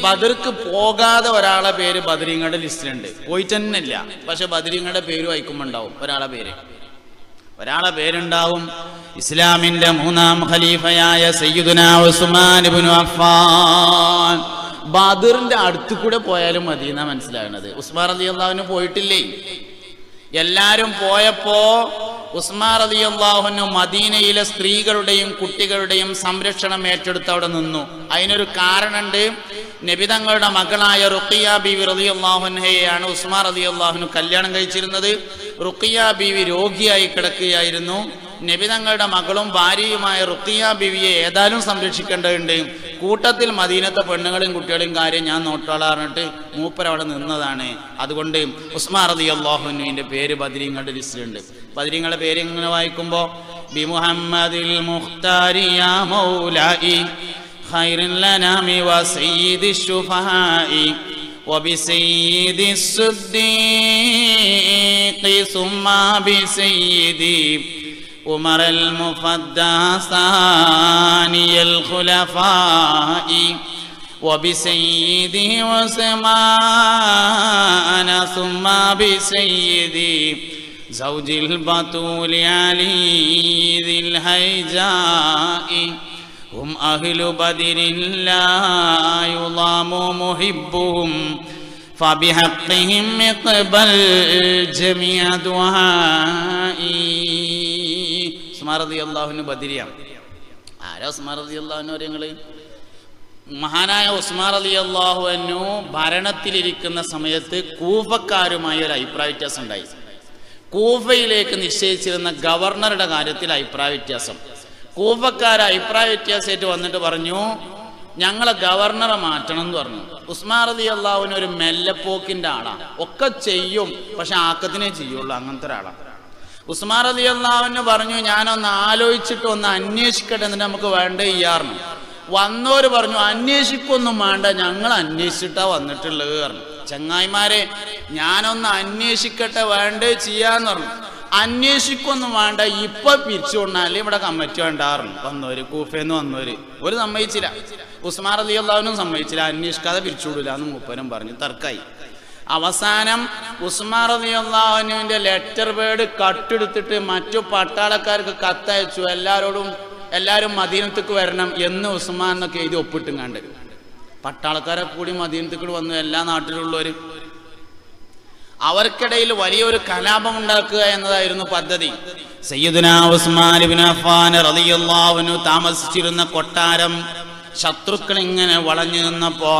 ബദർക്ക് പോകാതെ ഒരാളെ പേര് ബദരീങ്ങളുടെ ലിസ്റ്റിലുണ്ട്. പോയിട്ട് തന്നെ ഇല്ല, പക്ഷെ ബദരീങ്ങളുടെ പേര് വായിക്കുമ്പോൾ ഉണ്ടാവും ഒരാളെ പേരുണ്ടാവും. ഇസ്ലാമിന്റെ 3-ാം ഖലീഫയായ സയ്യിദുനാ ഉസ്മാൻ ഇബ്നു അഫ്ഫാൻ. ബദറിന്റെ അടുത്ത് കൂടെ പോയാലും മതി എന്നാ മനസ്സിലാകുന്നത്. ഉസ്മാൻ റളിയല്ലാഹു അൻഹു പോയിട്ടില്ലേ? എല്ലാരും പോയപ്പോ ഉസ്മാൻ റളിയല്ലാഹു അൻഹു മദീനയിലെ സ്ത്രീകളുടെയും കുട്ടികളുടെയും സംരക്ഷണം ഏറ്റെടുത്ത് അവിടെ നിന്നു. അതിനൊരു കാരണമുണ്ട്. നബി തങ്ങളുടെ മകളായ റുഖിയ ബീവി റളിയല്ലാഹു അൻഹയെയാണ് ഉസ്മാൻ റളിയല്ലാഹു അൻഹു കല്യാണം കഴിച്ചിരുന്നത്. റുഖിയ ബീവി രോഗിയായി കിടക്കുകയായിരുന്നു. നബി തങ്ങളുടെ മകളും ഭാര്യയുമായ റുഖിയ ബീവിയെ ഏതായാലും സംരക്ഷിക്കേണ്ടതുണ്ട്. കൂട്ടത്തിൽ മദീനത്തെ പെണ്ണുങ്ങളും കുട്ടികളെയും കാര്യം ഞാൻ നോട്ടോളാറിട്ട് മൂപ്പർ അവിടെ നിന്നതാണ്. അതുകൊണ്ട് ഉസ്മാൻ റളിയല്ലാഹു അൻഹുവിന്റെ പേര് ബദരീങ്ങളുടെ ലിസ്റ്റിലുണ്ട്. ബദരീങ്ങളുടെ പേര് ഇങ്ങനെ വായിക്കുമ്പോ ബി മുഹമ്മദിൽ മുഖ്താരി യാ മൗലായി ഖൈറുൽ ലനാമി വ സയ്യിദിശ് ശുഫഹാഇ وبسيد الصديق ثم بسيدي عمر المفدى ثاني الخلفاء وبسيدي عثمان ثم بسيدي زوج البطول علي ذي الهيجاء هم أهل بدر لا يضام محبهم فبحقهم اقبل جميع دعائي. ഉസ്മാൻ റളിയല്ലാഹു അൻഹു ബദരിയാണ്. ആരാ ഉസ്മാൻ റളിയല്ലാഹു അൻഹു? ഞങ്ങള് മഹാനായ ഉസ്മാൻ റളിയല്ലാഹു അൻഹു ഭരണത്തിലിരിക്കുന്ന സമയത്ത് കൂഫക്കാരുമായി ഒരു അഭിപ്രായ വ്യത്യാസം ഉണ്ടായി. കൂഫയിലേക്ക് നിശ്ചയിച്ചിരുന്ന ഗവർണറുടെ കാര്യത്തിൽ അഭിപ്രായ വ്യത്യാസം. കൂഫക്കാർ അഭിപ്രായ വ്യത്യാസമായിട്ട് വന്നിട്ട് പറഞ്ഞു, ഞങ്ങളെ ഗവർണറെ മാറ്റണം എന്ന് പറഞ്ഞു. ഉസ്മാൻ റളിയല്ലാഹു അൻഹു ഒരു മെല്ലപ്പോക്കിന്റെ ആളാണ്. ഒക്കെ ചെയ്യും, പക്ഷെ ആക്കത്തിനെ ചെയ്യുള്ളൂ. അങ്ങനത്തെ ഒരാളാണ്. ഉസ്മാൻ റളിയല്ലാഹു അൻഹു പറഞ്ഞു, ഞാനൊന്ന് ആലോചിച്ചിട്ട് ഒന്ന് അന്വേഷിക്കട്ടെ, എന്നിട്ട് നമുക്ക് വേണ്ടേ ഇയാർന്നു. വന്നോര് പറഞ്ഞു, അന്വേഷിക്കൊന്നും വേണ്ട, ഞങ്ങൾ അന്വേഷിച്ചിട്ടാ വന്നിട്ടുള്ളത് പറഞ്ഞു. ചങ്ങായിമാരെ, ഞാനൊന്ന് അന്വേഷിക്കട്ടെ, വേണ്ടേ ചെയ്യാന്ന് പറഞ്ഞു. അന്വേഷിക്കൊന്നും വേണ്ട, ഇപ്പൊ പിരിച്ചു കൊണ്ടാലേ ഇവിടെ കമ്മിറ്റി വേണ്ടാറുണ്ട്. വന്നോര് കൂഫേന്ന് വന്നോര് ഒരു സമ്മതിച്ചില്ല. ഉസ്മാൻ റളിയല്ലാഹു അൻഹു സമ്മതിച്ചില്ല, അന്വേഷിക്കാതെ പിരിച്ചുവിടില്ല എന്ന് മൂപ്പരും പറഞ്ഞു. തർക്കായി. അവസാനം ഉസ്മാൻ റളിയല്ലാഹു അൻഹുവിന്റെ ലെറ്റർ പേഡ് കട്ടെടുത്തിട്ട് മറ്റു പട്ടാളക്കാർക്ക് കത്തയച്ചു. എല്ലാവരും മദീനത്തേക്ക് വരണം എന്ന് ഉസ്മാൻ എന്നൊക്കെ എഴുതി ഒപ്പിട്ടും കണ്ട് പട്ടാളക്കാരെ കൂടി മദീനത്തേക്ക് വന്നു. എല്ലാ നാട്ടിലുള്ളവരും അവർക്കിടയിൽ വലിയൊരു കലാപം ഉണ്ടാക്കുക എന്നതായിരുന്നു പദ്ധതി. സയ്യിദുനാ ഉസ്മാൻ ഇബ്നു അഫ്ഫാൻ റളിയല്ലാഹു അൻഹു താമസിച്ചിരുന്ന കൊട്ടാരം ശത്രുക്കൾ ഇങ്ങനെ വളഞ്ഞു നിന്നപ്പോ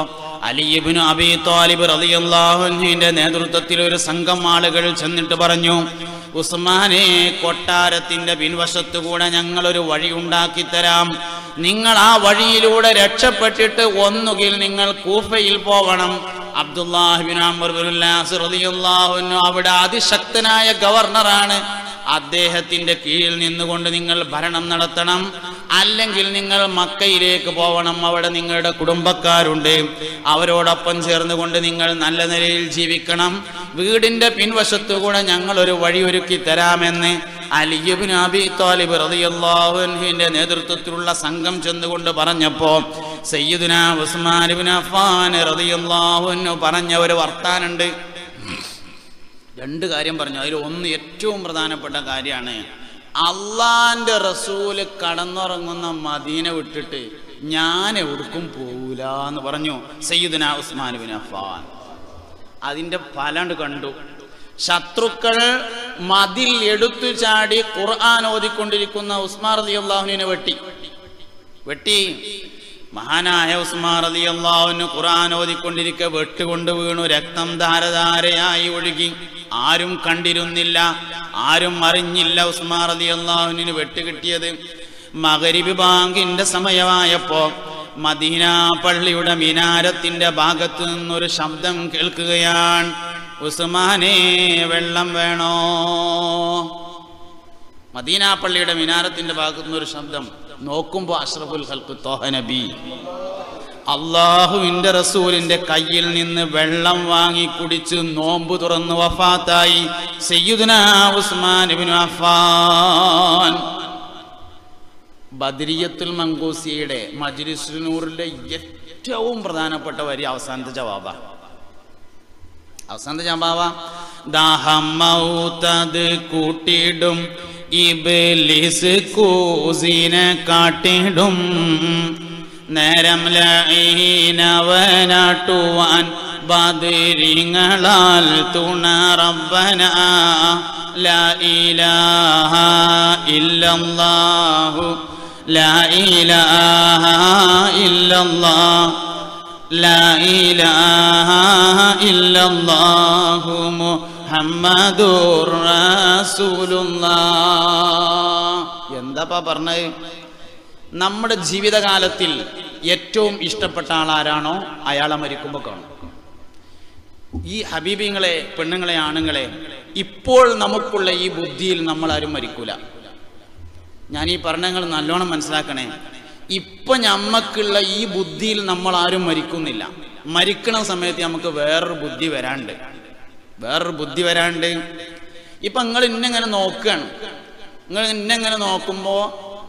അലി ഇബ്നു അബീ ത്വാലിബ് റളിയല്ലാഹു അൻഹുവിന്റെ നേതൃത്വത്തിൽ ഒരു സംഘം ആളുകൾ ചെന്നിട്ട് പറഞ്ഞു, ഉസ്മാനെ, കൊട്ടാരത്തിന്റെ പിൻവശത്തുകൂടെ ഞങ്ങളൊരു വഴി ഉണ്ടാക്കി തരാം. നിങ്ങൾ ആ വഴിയിലൂടെ രക്ഷപ്പെട്ടിട്ട് ഒന്നുകിൽ നിങ്ങൾ കൂഫയിൽ പോവണം. അബ്ദുല്ലാഹ് ബിൻ അംർ ബിൻ അൽ-ആസ് റളിയല്ലാഹു അൻഹു അവിടെ അതിശക്തനായ ഗവർണറാണ്. അദ്ദേഹത്തിന്റെ കീഴിൽ നിന്നുകൊണ്ട് നിങ്ങൾ ഭരണം നടത്തണം. അല്ലെങ്കിൽ നിങ്ങൾ മക്കയിലേക്ക് പോവണം. അവിടെ നിങ്ങളുടെ കുടുംബക്കാരുണ്ട്, അവരോടൊപ്പം ചേർന്നുകൊണ്ട് നിങ്ങൾ നല്ല നിലയിൽ ജീവിക്കണം. വീടിന്റെ പിൻവശത്തുകൂടെ ഞങ്ങൾ ഒരു വഴി ഒരുക്കി തരാമെന്ന് അലി ഇബ്നു അബീ ത്വാലിബ് റളിയല്ലാഹു അൻഹുവിന്റെ നേതൃത്വത്തിലുള്ള സംഘം ചെന്നുകൊണ്ട് പറഞ്ഞപ്പോ സയ്യിദുനാ ഉസ്മാൻ ഇബ്നു അഫ്ഫാൻ റളിയല്ലാഹു അൻഹു പറഞ്ഞ ഒരു വർത്താനുണ്ട്. രണ്ട് കാര്യം പറഞ്ഞു. അതിൽ ഒന്ന് ഏറ്റവും പ്രധാനപ്പെട്ട കാര്യമാണ്, അള്ളാന്റെ റസൂല് കടന്നുറങ്ങുന്ന മദീന വിട്ടിട്ട് ഞാൻ എവിടേക്കും പോകൂല എന്ന് പറഞ്ഞു സയ്യിദുനാ ഉസ്മാൻ ഇബ്നു അഫ്ഫാൻ. അതിന്റെ ഫലം കണ്ടു. ശത്രുക്കൾ മതിൽ എടുത്തു ചാടി ഖുർആൻ ഓതിക്കൊണ്ടിരിക്കുന്ന ഉസ്മാൻ റളിയല്ലാഹു അൻഹുവിനെ വെട്ടി. മഹാനായ ഉസ്മാൻ റളിയല്ലാഹു അൻഹു ഖുർആൻ ഓതിക്കൊണ്ടിരിക്കെ വെട്ടുകൊണ്ട് വീണു. രക്തം ധാരധാരയായി ഒഴുകി. ആരും കണ്ടിരുന്നില്ല, ആരും അറിഞ്ഞില്ല ഉസ്മാൻ റളിയല്ലാഹു അൻഹുവിന് വെട്ടുകിട്ടിയത്. മഗ്രിബ് ബാങ്കിന്റെ സമയമായപ്പോ മദീന പള്ളിയുടെ മിനാരത്തിന്റെ ഭാഗത്ത് നിന്നൊരു ശബ്ദം കേൾക്കുകയാണ്, ഉസ്മാനെ, വെള്ളം വേണോ? മദീന പള്ളിയുടെ മിനാരത്തിന്റെ ഭാഗത്തു നിന്നൊരു ശബ്ദം. നോക്കുമ്പോ അഷ്റഫുൽ ഖൽഖ് ത്വാഹ നബി അല്ലാഹുവിന്റെ റസൂലിന്റെ കയ്യിൽ നിന്ന് വെള്ളം വാങ്ങി കുടിച്ച് നോമ്പ് തുറന്ന് വഫാത്തായി സയ്യിദുനാ ഉസ്മാൻ ഇബ്നു അഫ്ഫാൻ. ബദ്രിയത്തുൽ മങ്കൂസിയുടെ മജ്ലിസുൽ നൂറിലെ ഏറ്റവും പ്രധാനപ്പെട്ട വരി അവസാനത്തെ ജവാബാ. അവസാനത്തെ ജവാബാ, ദാഹം മൗത്തത് കൂട്ടിടും ഇബ്ലീസ് കൂസിനെ കാട്ടിടും, നേരം ലഈനവനാട്ടുവാൻ ബദരിങ്ങളാൽ തുണ റബ്ബന ലാ ഇലാഹ ഇല്ലല്ലാഹു ലാ ഇലാഹ ഇല്ലല്ലാഹ് ലാ ഇലാഹ ഇല്ലല്ലാഹു മുഹമ്മദുർ റസൂലുള്ളാഹ്. എന്താപ്പാ പറഞ്ഞത്? നമ്മുടെ ജീവിതകാലത്തിൽ ഏറ്റവും ഇഷ്ടപ്പെട്ട ആളാരാണോ അയാളെ മരിക്കുമ്പോൾ കാണും. ഈ ഹബീബിങ്ങളെ, പെണ്ണുങ്ങളെ, ആണുങ്ങളെ, ഇപ്പോൾ നമുക്കുള്ള ഈ ബുദ്ധിയിൽ നമ്മളാരും മരിക്കൂല. ഞാൻ ഈ പറഞ്ഞങ്ങൾ നല്ലോണം മനസ്സിലാക്കണേ. ഇപ്പൊ ഞമ്മക്കുള്ള ഈ ബുദ്ധിയിൽ നമ്മൾ ആരും മരിക്കുന്നില്ല. മരിക്കണ സമയത്ത് നമുക്ക് വേറൊരു ബുദ്ധി വരാണ്ട് ഇപ്പൊ നിങ്ങൾ ഇന്നെങ്ങനെ നോക്കുകയാണ്. നിങ്ങൾ ഇന്നെങ്ങനെ നോക്കുമ്പോ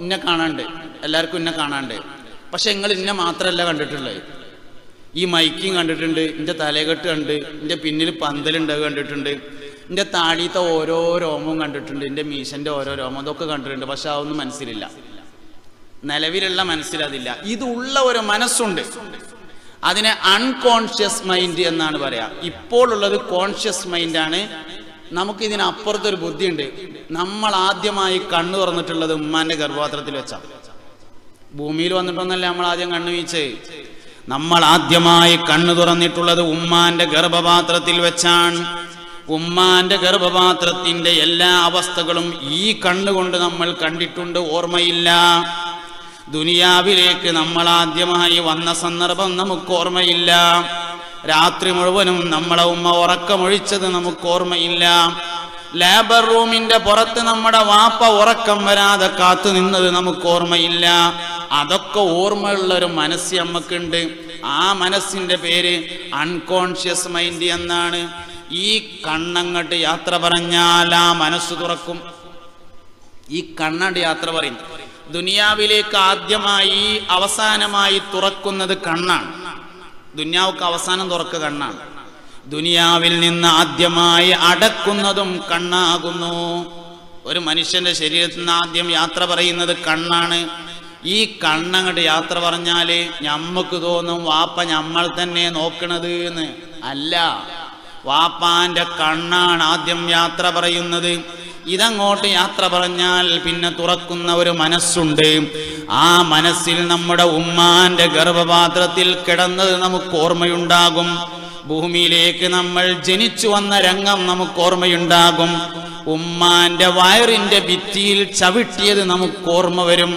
ഇന്നെ കാണാണ്ട്, എല്ലാവർക്കും ഇന്നെ കാണാണ്ട്. പക്ഷെ നിങ്ങൾ ഇന്നെ മാത്രമല്ല കണ്ടിട്ടുള്ളത്. ഈ മൈക്കിങ് കണ്ടിട്ടുണ്ട്, എൻ്റെ തലകെട്ട് കണ്ട്, എൻ്റെ പിന്നിൽ പന്തലുണ്ട് കണ്ടിട്ടുണ്ട്, എൻ്റെ താടിയത്തെ ഓരോ രോമവും കണ്ടിട്ടുണ്ട്, എൻ്റെ മീശൻ്റെ ഓരോ രോമം അതൊക്കെ കണ്ടിട്ടുണ്ട്. പക്ഷെ അതൊന്നും മനസ്സിലില്ല. നിലവിലുള്ള മനസ്സിലതില്ല. ഇതുള്ള ഒരു മനസ്സുണ്ട്. അതിനെ അൺകോൺഷ്യസ് മൈൻഡ് എന്നാണ് പറയാ. ഇപ്പോൾ ഉള്ളത് കോൺഷ്യസ് മൈൻഡാണ്. നമുക്കിതിനപ്പുറത്തൊരു ബുദ്ധിയുണ്ട്. നമ്മൾ ആദ്യമായി കണ്ണു തുറന്നിട്ടുള്ളത് ഉമ്മാന്റെ ഗർഭപാത്രത്തിൽ വെച്ചാണ്. ഭൂമിയിൽ വന്നിട്ടൊന്നല്ല നമ്മൾ ആദ്യം കണ്ണു വീഴ്ച. നമ്മൾ ആദ്യമായി കണ്ണു തുറന്നിട്ടുള്ളത് ഉമ്മാന്റെ ഗർഭപാത്രത്തിൽ വെച്ചാണ്. ഉമ്മാന്റെ ഗർഭപാത്രത്തിന്റെ എല്ലാ അവസ്ഥകളും ഈ കണ്ണുകൊണ്ട് നമ്മൾ കണ്ടിട്ടുണ്ട്, ഓർമ്മയില്ല. ദുനിയാവിലേക്ക് നമ്മൾ ആദ്യമായി വന്ന സന്ദർഭം നമുക്ക് ഓർമ്മയില്ല. രാത്രി മുഴുവനും നമ്മളെ ഉമ്മ ഉറക്കമൊഴിച്ചത് നമുക്ക് ഓർമ്മയില്ല. ലേബർ റൂമിന്റെ പുറത്ത് നമ്മുടെ വാപ്പ ഉറക്കം വരാതെ കാത്തു നിന്നത് നമുക്ക് ഓർമ്മയില്ല. അതൊക്കെ ഓർമ്മയുള്ള ഒരു മനസ്സ് നമുക്കുണ്ട്. ആ മനസ്സിന്റെ പേര് അൺകോൺഷ്യസ് മൈൻഡ് എന്നാണ്. ഈ കണ്ണങ്ങട്ട് യാത്ര പറഞ്ഞാൽ ആ മനസ്സ് തുറക്കും. ഈ കണ്ണണ്ട് യാത്ര പറയും. ദുനിയാവിലേക്ക് ആദ്യമായി അവസാനമായി തുറക്കുന്നത് കണ്ണാണ്. ദുനിയാവുക്ക് അവസാനം തുറക്കുക കണ്ണാണ്. ദുനിയാവിൽ നിന്ന് ആദ്യമായി അടക്കുന്നതും കണ്ണാകുന്നു. ഒരു മനുഷ്യന്റെ ശരീരത്തിൽ നിന്ന് ആദ്യം യാത്ര പറയുന്നത് കണ്ണാണ്. ഈ കണ്ണങ്ങട്ട് യാത്ര പറഞ്ഞാല് ഞമ്മക്ക് തോന്നും വാപ്പ നമ്മൾ തന്നെ നോക്കണത് എന്ന്. അല്ല, വാപ്പാന്റെ കണ്ണാണ് ആദ്യം യാത്ര പറയുന്നത്. ഇതങ്ങോട്ട് യാത്ര പറഞ്ഞാൽ പിന്നെ തുറക്കുന്ന ഒരു മനസ്സുണ്ട്. ആ മനസ്സിൽ നമ്മുടെ ഉമ്മാന്റെ ഗർഭപാത്രത്തിൽ കിടന്നത് നമുക്ക് ഓർമ്മയുണ്ടാകും. ഭൂമിയിലേക്ക് നമ്മൾ ജനിച്ചു വന്ന രംഗം നമുക്ക് ഓർമ്മയുണ്ടാകും. ഉമ്മാന്റെ വയറിന്റെ ഭിത്തിയിൽ ചവിട്ടിയത് നമുക്ക് ഓർമ്മ വരും.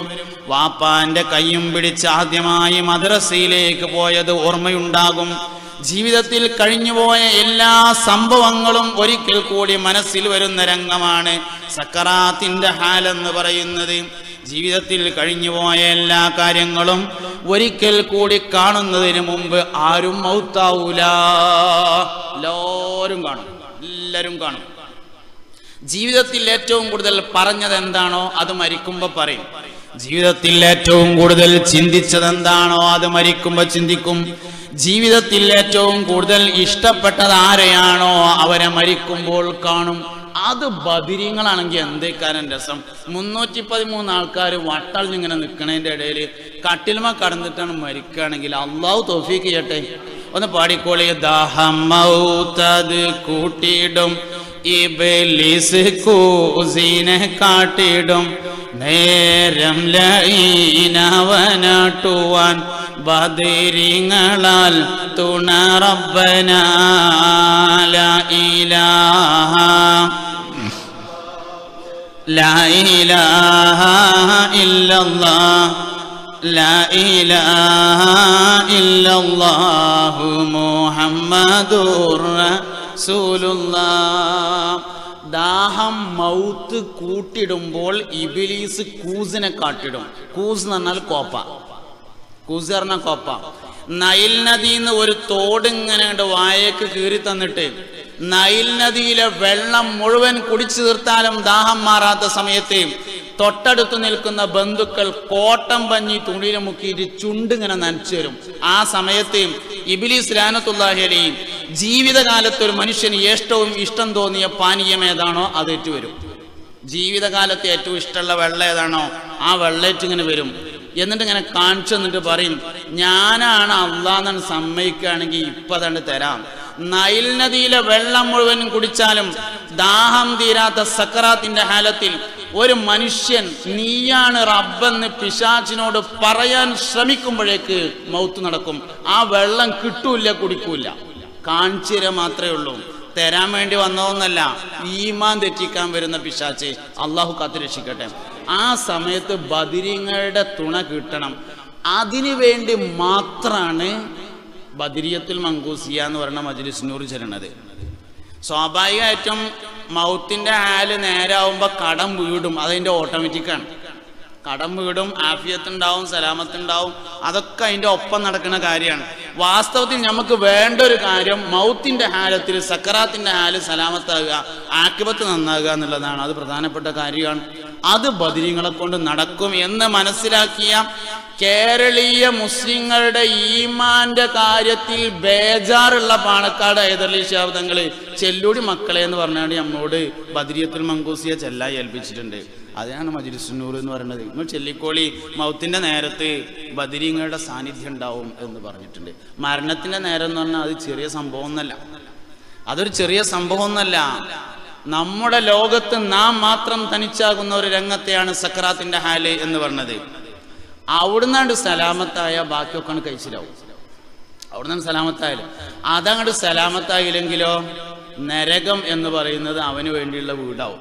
വാപ്പാന്റെ കയ്യും പിടിച്ച് ആദ്യമായി മദ്രസയിലേക്ക് പോയത് ഓർമ്മയുണ്ടാകും. ജീവിതത്തിൽ കഴിഞ്ഞുപോയ എല്ലാ സംഭവങ്ങളും ഒരിക്കൽ കൂടി മനസ്സിൽ വരുന്ന രംഗമാണ് സക്കറാത്തിന്റെ ഹാലെന്ന് പറയുന്നത്. ജീവിതത്തിൽ കഴിഞ്ഞുപോയ എല്ലാ കാര്യങ്ങളും ഒരിക്കൽ കൂടി കാണുന്നതിന് മുമ്പ് ആരും മൗത്താവൂല. എല്ലാവരും കാണും. ജീവിതത്തിൽ ഏറ്റവും കൂടുതൽ പറഞ്ഞത് എന്താണോ അത് മരിക്കുമ്പോ പറയും. ജീവിതത്തിൽ ഏറ്റവും കൂടുതൽ ചിന്തിച്ചത് എന്താണോ അത് മരിക്കുമ്പോ ചിന്തിക്കും. ജീവിതത്തിൽ ഏറ്റവും കൂടുതൽ ഇഷ്ടപ്പെട്ടത് ആരെയാണോ അവരെ മരിക്കുമ്പോൾ കാണും. അത് ബദിരീങ്ങളാണെങ്കിൽ എന്തേക്കാരൻ രസം. 313 ആൾക്കാർ വട്ടളിഞ്ഞിങ്ങനെ നിൽക്കണതിൻ്റെ ഇടയിൽ കട്ടിൽമ കടന്നിട്ടാണ് മരിക്കുകയാണെങ്കിൽ അള്ളാഹു തൗഫീഖ് ചെയ്യട്ടെ. ഒന്ന് പാടിക്കോളി. ദാഹമൗതത് കൂട്ടിടും ഇബ്ലീസ് കൂസിനെ കാട്ടിടും, നേരം ലഈനവനാട്ടുവാൻ ബദരിങ്ങളാൽ തുണ റബ്ബന ലാ ഇലാഹ ലാ ഇലാഹ ഇല്ലല്ലാഹ് ലാ ഇലാഹ ഇല്ലല്ലാഹു മുഹമ്മദുർ റസൂലുള്ളാഹ്. ദാഹം മൗത്ത് കൂട്ടിടുമ്പോൾ ഇബ്ലീസ് കൂസിനെ കാട്ടിടും. കൂസ് എന്ന് പറഞ്ഞാൽ കോപ്പ. കൂസ് പറഞ്ഞാൽ കോപ്പ. നൈൽ നദിന്ന് ഒരു തോടിങ്ങനെ വായക്ക് കീറി തന്നിട്ട് നൈൽ നദിയിലെ വെള്ളം മുഴുവൻ കുടിച്ചു തീർത്താലും ദാഹം മാറാത്ത സമയത്ത് തൊട്ടടുത്ത് നിൽക്കുന്ന ബന്ധുക്കൾ കോട്ടം പഞ്ഞി തുണിയിൽ മുക്കിയിട്ട് ചുണ്ടിങ്ങനെ നനച്ചു തരും. ആ സമയത്ത് ഇബ്ലീസ് ലഅനത്തുല്ലാഹി അലൈഹി ജീവിതകാലത്ത് ഒരു മനുഷ്യന് ഏറ്റവും ഇഷ്ടം തോന്നിയ പാനീയം ഏതാണോ അത് ഏറ്റുവരും. ജീവിതകാലത്ത് ഏറ്റവും ഇഷ്ടമുള്ള വെള്ളം ഏതാണോ ആ വെള്ളേറ്റ് ഇങ്ങനെ വരും. എന്നിട്ട് ഇങ്ങനെ കാണിച്ചു തന്നിട്ട് പറയും, ഞാനാണ് അള്ളാഹ് സമ്മതിക്കുകയാണെങ്കിൽ ഇപ്പൊ തന്നെ തരാം. നൈൽ നദിയിലെ വെള്ളം മുഴുവൻ കുടിച്ചാലും ദാഹം തീരാത്ത സക്കറാത്തിന്റെ ഹാലത്തിൽ ഒരു മനുഷ്യൻ നീയാണ് റബ്ബെന്ന് പിശാചിനോട് പറയാൻ ശ്രമിക്കുമ്പോഴേക്ക് മൗത്ത് നടക്കും. ആ വെള്ളം കിട്ടൂല, കുടിക്കൂല. കാണിച്ചു തരാൻ മാത്രമേ ഉള്ളൂ, തരാൻ വേണ്ടി വന്നതൊന്നല്ല. ഈമാൻ തെറ്റിക്കാൻ വരുന്ന പിശാച് അള്ളാഹു കാത്തുരക്ഷിക്കട്ടെ. ആ സമയത്ത് ബദരീങ്ങളുടെ തുണ കിട്ടണം. അതിനു വേണ്ടി മാത്രമാണ് ബദരിയത്തുൽ മങ്കൂസിയ എന്ന് പറയുന്ന മജ്ലിസ് നൂർ ചെല്ലണത്. സ്വാഭാവികമായിട്ടും മൗത്തിന്റെ ഹാല് നേരാവുമ്പോൾ കടം വീടും, അതിൻ്റെ ഓട്ടോമാറ്റിക്കാണ്. കടം വീടും, ആഫിയത്തുണ്ടാവും, സലാമത്തുണ്ടാവും, അതൊക്കെ അതിൻ്റെ ഒപ്പം നടക്കുന്ന കാര്യമാണ്. വാസ്തവത്തിൽ നമുക്ക് വേണ്ട ഒരു കാര്യം മൗത്തിന്റെ ഹാലത്തിൽ സക്കറാത്തിന്റെ ഹാല് സലാമത്താകുക, ആക്കിബത്ത് നന്നാകുക എന്നുള്ളതാണ്. അത് പ്രധാനപ്പെട്ട കാര്യമാണ്. അത് ബദരീങ്ങളെ കൊണ്ട് നടക്കും എന്ന് മനസ്സിലാക്കിയ കേരളീയ മുസ്ലിങ്ങളുടെ ഈമാന്റെ കാര്യത്തിൽ ബേജാറുള്ള പാണക്കാട് ഹൈദരലി ശിഹാബ് തങ്ങൾ ചെല്ലൂടി മക്കളെ എന്ന് പറഞ്ഞാൽ നമ്മോട് ബദരിയത്തുൽ മങ്കൂസിയ ചെല്ലായി ഏൽപ്പിച്ചിട്ടുണ്ട്. അതിനാണ് മജ്ലിസ് നൂർ എന്ന് പറയുന്നത്. നിങ്ങൾ ചെല്ലിക്കോളി, മൗത്തിന്റെ നേരത്ത് ബദരീങ്ങളുടെ സാന്നിധ്യം ഉണ്ടാവും എന്ന് പറഞ്ഞിട്ടുണ്ട്. മരണത്തിന്റെ നേരം എന്ന് പറഞ്ഞാൽ അത് ചെറിയ സംഭവം ഒന്നല്ല, അതൊരു ചെറിയ സംഭവം ഒന്നല്ല. നമ്മുടെ ലോകത്ത് നാം മാത്രം തനിച്ചാകുന്ന ഒരു രംഗത്തെയാണ് സക്കറാത്തിന്റെ ഹാല് എന്ന് പറഞ്ഞത്. അവിടുന്നാണ്ട് സലാമത്തായ ബാക്കിയൊക്കെ കഴിച്ചിലാവും. അവിടുന്ന് സലാമത്തായാലും അതങ്ങോട്ട് സലാമത്തായില്ലെങ്കിലോ നരകം എന്ന് പറയുന്നത് അവന് വേണ്ടിയുള്ള വീടാവും.